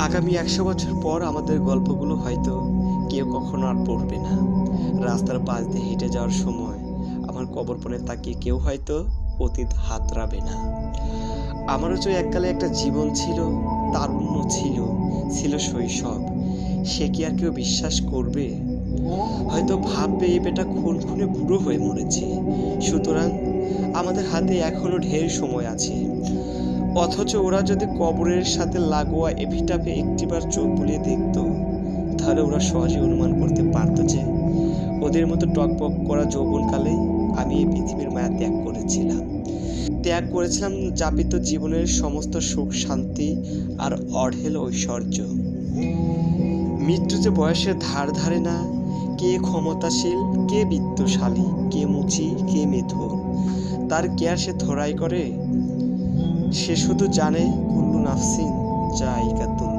আগামী 100 বছর পর আমাদের গল্পগুলো হয়তো কেউ কখনো আর পড়বে না। রাস্তার পাশ দিয়ে হেঁটে যাওয়ার সময় আমার কবরপণে তাকিয়ে কেউ হয়তো অতীত হাতড়াবে না। আমারও যে এককালে একটা জীবন ছিল, তারুণ্য ছিল, ছিল শৈশব। সে কি আর কেউ বিশ্বাস করবে? হয়তো ভাববে এই বেটা খুনে বুড়ো হয়ে মরেছে। সুতরাং আমাদের হাতে এখনো ঢের সময় আছে। অথচ ওরা যদি কবরের সাথে লাগোয়া এপিটাপে একটিবার চোখ বুলিয়ে দেখতো, তাহলে ওরা সহজে অনুমান করতে পারত যে ওদের মতো টকবক করা যৌবনকালেই আমি এই পৃথিবীর মায়া ত্যাগ করেছিলাম যাপিত জীবনের সমস্ত সুখ শান্তি আর অঢেল ঐশ্বর্য। মৃত্যু যে বয়সের ধার ধারে না, কে ক্ষমতাশীল, কে বিত্তশালী, কে মুচি, কে মেথর, তার কেয়ার সে থোড়াই করে। সে শুধু জানে কুল্লু নাফসিন জায়গাতুল